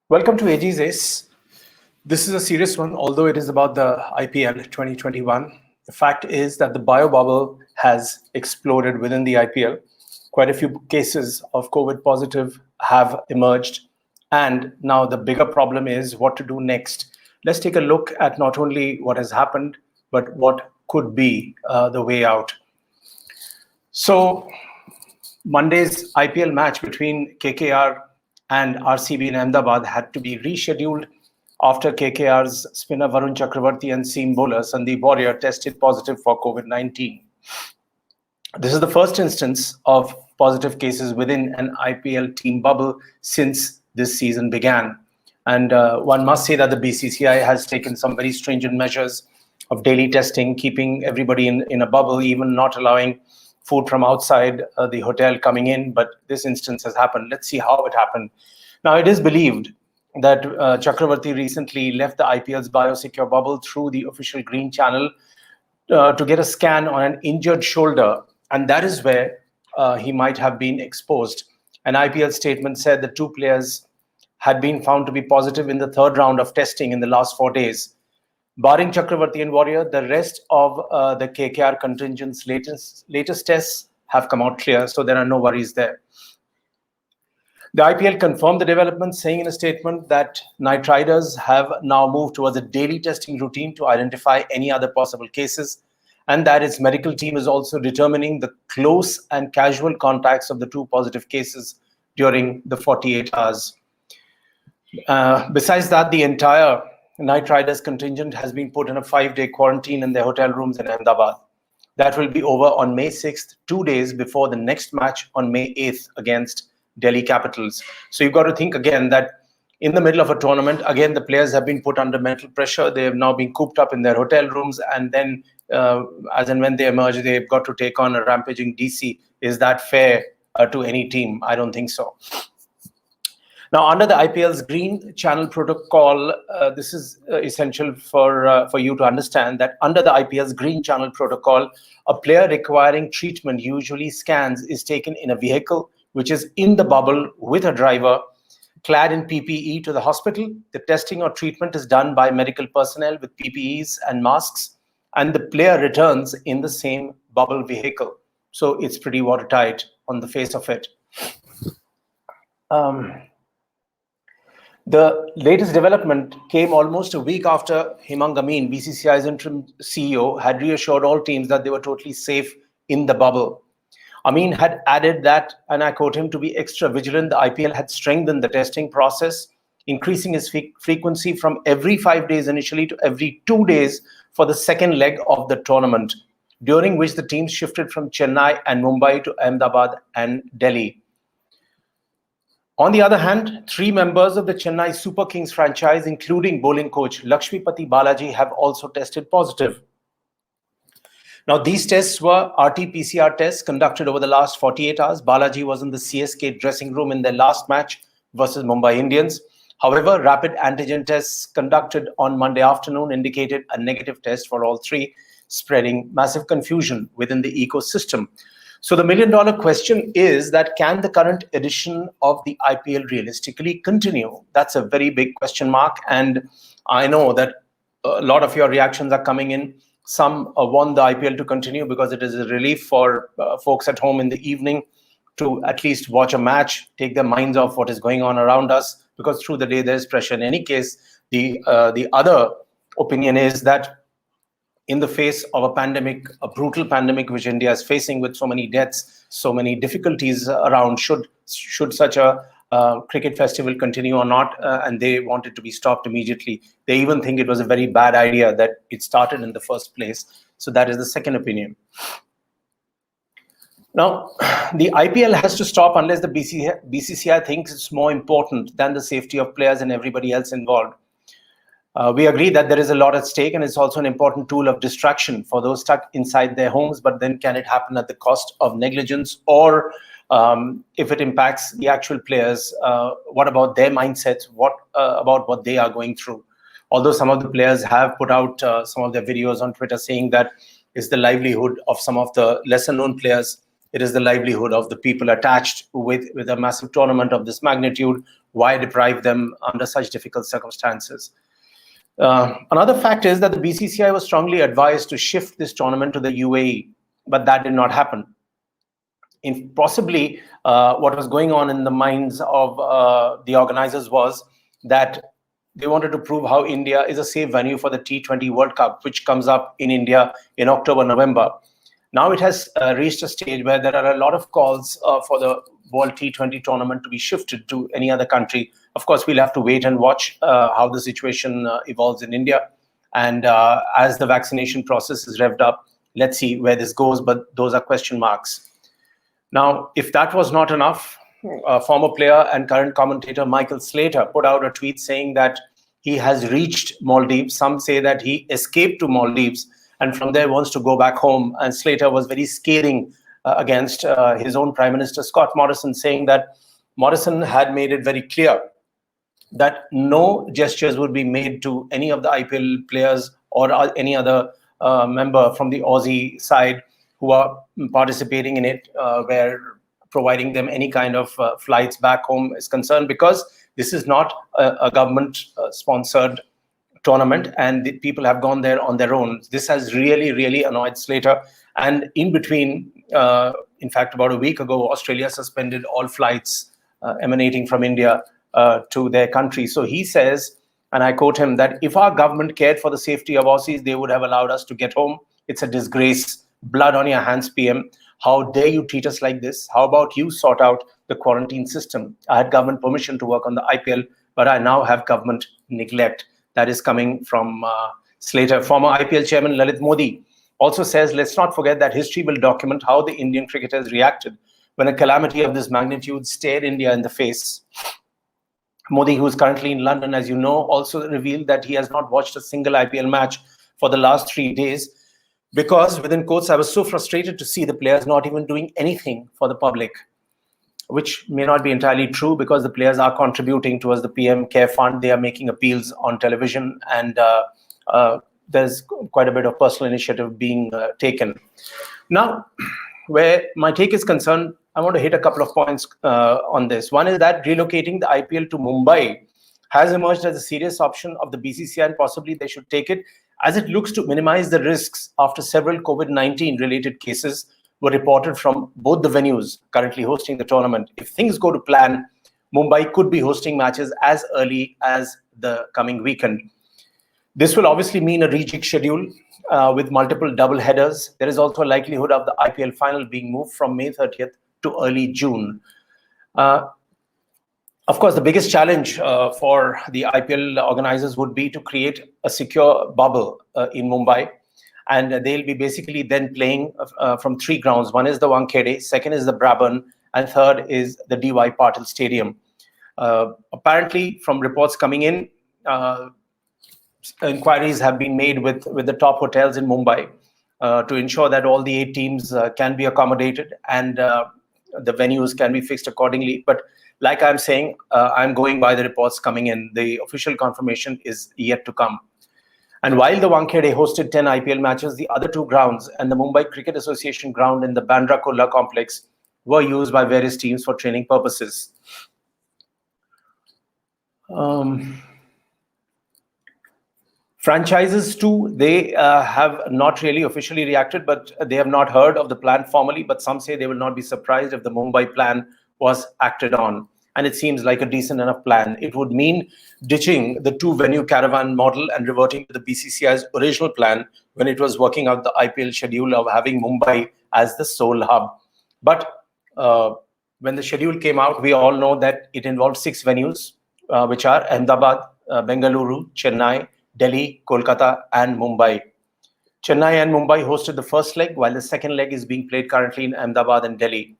Welcome to AG's Ace. This is a serious one, although it is about the IPL 2021. The fact is that the bio bubble has exploded within the IPL. Quite a few cases of COVID positive have emerged. And now the bigger problem is what to do next. Let's take a look at not only what has happened, but what could be the way out. So Monday's IPL match between KKR and RCB in Ahmedabad had to be rescheduled after KKR's spinner Varun Chakravarti and seam bowler Sandeep Warrier tested positive for COVID-19. This is the first instance of positive cases within an IPL team bubble since this season began. And one must say that the BCCI has taken some very stringent measures of daily testing, keeping everybody in a bubble, even not allowing food from outside the hotel coming in, but this instance has happened. Let's see how it happened. Now, it is believed that Chakravarti recently left the IPL's biosecure bubble through the official Green Channel to get a scan on an injured shoulder, and that is where he might have been exposed. An IPL statement said the two players had been found to be positive in the third round of testing in the last 4 days. Barring Chakravarti and Warrior, the rest of the KKR contingent's latest tests have come out clear, so there are no worries there. The IPL confirmed the development, saying in a statement that Knight Riders have now moved towards a daily testing routine to identify any other possible cases, and that its medical team is also determining the close and casual contacts of the two positive cases during the 48 hours. Besides that, the entire Knight Riders contingent has been put in a 5-day quarantine in their hotel rooms in Ahmedabad. That will be over on May 6th, 2 days before the next match on May 8th against Delhi Capitals. So you've got to think again that in the middle of a tournament, again, the players have been put under mental pressure. They have now been cooped up in their hotel rooms, and then as and when they emerge, they've got to take on a rampaging DC. Is that fair to any team? I don't think so. Now, under the IPL's Green Channel protocol, this is essential for you to understand that under the IPL's Green Channel protocol, a player requiring treatment, usually scans, is taken in a vehicle which is in the bubble with a driver, clad in PPE to the hospital. The testing or treatment is done by medical personnel with PPEs and masks, and the player returns in the same bubble vehicle. So it's pretty watertight on the face of it. The latest development came almost a week after Hemang Amin, BCCI's interim CEO, had reassured all teams that they were totally safe in the bubble. Amin had added that, and I quote him, to be extra vigilant, the IPL had strengthened the testing process, increasing its frequency from every 5 days initially to every 2 days for the second leg of the tournament, during which the teams shifted from Chennai and Mumbai to Ahmedabad and Delhi. On the other hand, 3 members of the Chennai Super Kings franchise, including bowling coach Lakshmipati Balaji, have also tested positive. Now, these tests were RT-PCR tests conducted over the last 48 hours. Balaji was in the CSK dressing room in their last match versus Mumbai Indians. However, rapid antigen tests conducted on Monday afternoon indicated a negative test for all 3, spreading massive confusion within the ecosystem. So the million-dollar question is that can the current edition of the IPL realistically continue? That's a very big question mark. And I know that a lot of your reactions are coming in. Some want the IPL to continue because it is a relief for folks at home in the evening to at least watch a match, take their minds off what is going on around us, because through the day there's pressure. In any case, the other opinion is that in the face of a pandemic, a brutal pandemic which India is facing with so many deaths, so many difficulties around, should such a cricket festival continue or not, and they want it to be stopped immediately. They even think it was a very bad idea that it started in the first place. So that is the second opinion. Now, the IPL has to stop unless the BCCI thinks it's more important than the safety of players and everybody else involved. We agree that there is a lot at stake, and it's also an important tool of distraction for those stuck inside their homes. But then can it happen at the cost of negligence? Or if it impacts the actual players, what about their mindsets? What about what they are going through? Although some of the players have put out some of their videos on Twitter saying that it's the livelihood of some of the lesser known players It is the livelihood of the people attached with a massive tournament of this magnitude. Why deprive them under such difficult circumstances? Another fact is that the BCCI was strongly advised to shift this tournament to the UAE, but that did not happen. Possibly what was going on in the minds of the organizers was that they wanted to prove how India is a safe venue for the T20 World Cup, which comes up in India in October, November. Now it has reached a stage where there are a lot of calls for the World T20 tournament to be shifted to any other country. Of course, we'll have to wait and watch how the situation evolves in India. And as the vaccination process is revved up, let's see where this goes, but those are question marks. Now, if that was not enough, former player and current commentator Michael Slater put out a tweet saying that he has reached Maldives. Some say that he escaped to Maldives and from there wants to go back home. And Slater was very scathing against his own Prime Minister, Scott Morrison, saying that Morrison had made it very clear that no gestures would be made to any of the IPL players or any other member from the Aussie side who are participating in it, where providing them any kind of flights back home is concerned, because this is not a government-sponsored tournament and the people have gone there on their own. This has really, really annoyed Slater. And in between, in fact, about a week ago, Australia suspended all flights emanating from India to their country. So he says, and I quote him, that if our government cared for the safety of Aussies, they would have allowed us to get home. It's a disgrace. Blood on your hands, PM. How dare you treat us like this? How about you sort out the quarantine system? I had government permission to work on the IPL, but I now have government neglect. That is coming from Slater. Former IPL chairman Lalit Modi also says, let's not forget that history will document how the Indian cricketers reacted when a calamity of this magnitude stared India in the face. Modi, who is currently in London, as you know, also revealed that he has not watched a single IPL match for the last 3 days because, within quotes, I was so frustrated to see the players not even doing anything for the public, which may not be entirely true because the players are contributing towards the PM Care Fund. They are making appeals on television, and there's quite a bit of personal initiative being taken. Now, where my take is concerned, I want to hit a couple of points on this. One is that relocating the IPL to Mumbai has emerged as a serious option of the BCCI, and possibly they should take it, as it looks to minimize the risks after several COVID-19 related cases were reported from both the venues currently hosting the tournament. If things go to plan, Mumbai could be hosting matches as early as the coming weekend. This will obviously mean a rejig schedule with multiple double headers. There is also a likelihood of the IPL final being moved from May 30th to early June. Of course, the biggest challenge for the IPL organizers would be to create a secure bubble in Mumbai. And they'll be basically then playing from 3 grounds. One is the Wankhede, second is the Brabant, and third is the DY Patil Stadium. Apparently, from reports coming in, inquiries have been made with the top hotels in Mumbai to ensure that all the 8 teams can be accommodated and the venues can be fixed accordingly. But like I'm saying, I'm going by the reports coming in. The official confirmation is yet to come. And while the Wankhede hosted 10 IPL matches, the other 2 grounds and the Mumbai Cricket Association ground in the Bandra Kurla complex were used by various teams for training purposes. Franchises too, they have not really officially reacted, but they have not heard of the plan formally, but some say they will not be surprised if the Mumbai plan was acted on. And it seems like a decent enough plan. It would mean ditching the 2-venue caravan model and reverting to the BCCI's original plan when it was working out the IPL schedule of having Mumbai as the sole hub. But when the schedule came out, we all know that it involved 6 venues, which are Ahmedabad, Bengaluru, Chennai, Delhi, Kolkata, and Mumbai. Chennai and Mumbai hosted the first leg, while the second leg is being played currently in Ahmedabad and Delhi.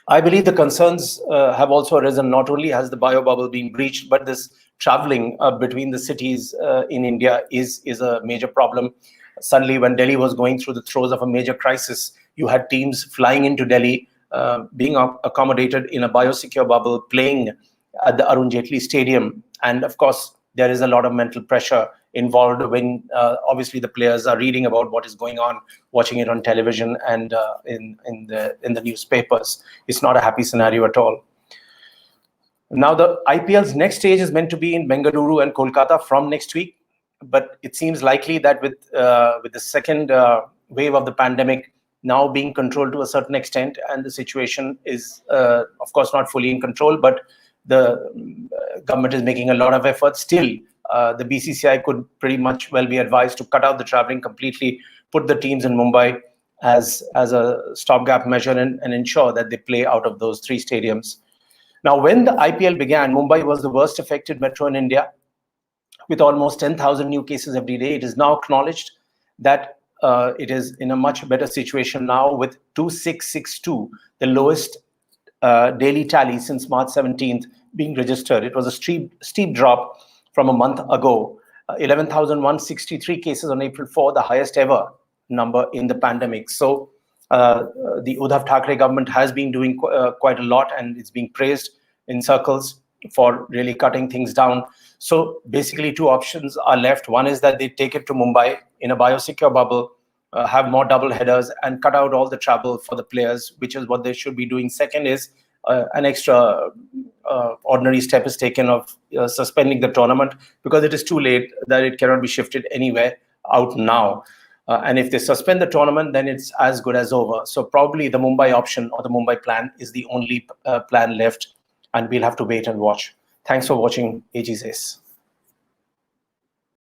I believe the concerns have also arisen. Not only has the bio bubble been breached, but this traveling between the cities in India is a major problem. Suddenly, when Delhi was going through the throes of a major crisis, you had teams flying into Delhi, being accommodated in a biosecure bubble, playing at the Arun Jaitley Stadium. And of course, there is a lot of mental pressure involved when obviously the players are reading about what is going on, watching it on television and in the newspapers. It's not a happy scenario at all. Now, the IPL's next stage is meant to be in Bengaluru and Kolkata from next week, but it seems likely that with the second wave of the pandemic now being controlled to a certain extent, and the situation is, of course, not fully in control, but the government is making a lot of efforts. Still, the BCCI could pretty much well be advised to cut out the traveling completely, put the teams in Mumbai as a stopgap measure, and ensure that they play out of those 3 stadiums. Now, when the IPL began, Mumbai was the worst affected metro in India, with almost 10,000 new cases every day. It is now acknowledged that it is in a much better situation now, with 2,662, the lowest daily tally since March 17th being registered. It was a steep drop from a month ago. 11,163 cases on April 4, the highest ever number in the pandemic. So the Uddhav Thackeray government has been doing quite a lot, and it's being praised in circles for really cutting things down. So basically 2 options are left. One is that they take it to Mumbai in a biosecure bubble, have more double headers and cut out all the travel for the players, which is what they should be doing. Second is an extra ordinary step is taken of suspending the tournament, because it is too late, that it cannot be shifted anywhere out now. And if they suspend the tournament, then it's as good as over. So probably the Mumbai option or the Mumbai plan is the only plan left, and we'll have to wait and watch. Thanks for watching AG Says.